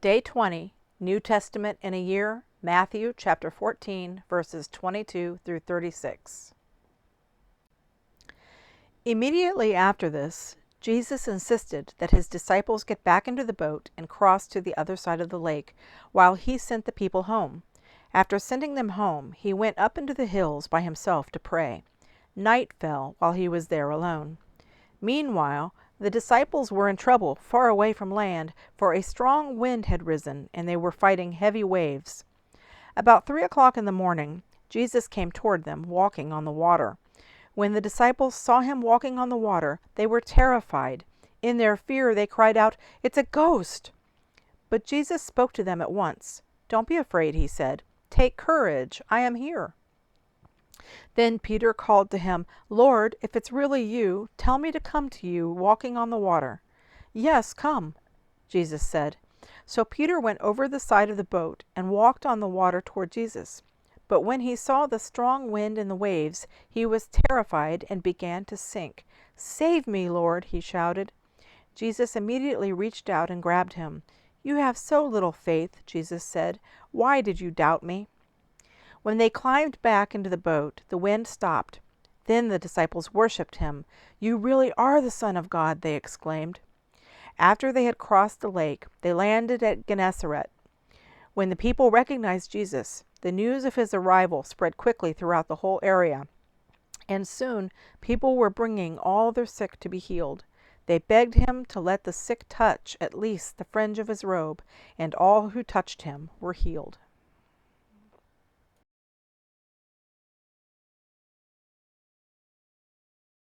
Day 20, New Testament in a Year, Matthew chapter 14, verses 22 through 36. Immediately after this, Jesus insisted that his disciples get back into the boat and cross to the other side of the lake, while he sent the people home. After sending them home, he went up into the hills by himself to pray. Night fell while he was there alone. Meanwhile, the disciples were in trouble far away from land, for a strong wind had risen, and they were fighting heavy waves. About 3 o'clock in the morning, Jesus came toward them, walking on the water. When the disciples saw him walking on the water, they were terrified. In their fear, they cried out, "It's a ghost!" But Jesus spoke to them at once. "Don't be afraid," he said. "Take courage, I am here." Then Peter called to him, "Lord, if it's really you, tell me to come to you walking on the water." "Yes, come," Jesus said. So Peter went over the side of the boat and walked on the water toward Jesus. But when he saw the strong wind and the waves, he was terrified and began to sink. "Save me, Lord," he shouted. Jesus immediately reached out and grabbed him. "You have so little faith," Jesus said. "Why did you doubt me?" When they climbed back into the boat, the wind stopped. Then the disciples worshipped him. "You really are the Son of God," they exclaimed. After they had crossed the lake, they landed at Gennesaret. When the people recognized Jesus, the news of his arrival spread quickly throughout the whole area, and soon people were bringing all their sick to be healed. They begged him to let the sick touch at least the fringe of his robe, and all who touched him were healed.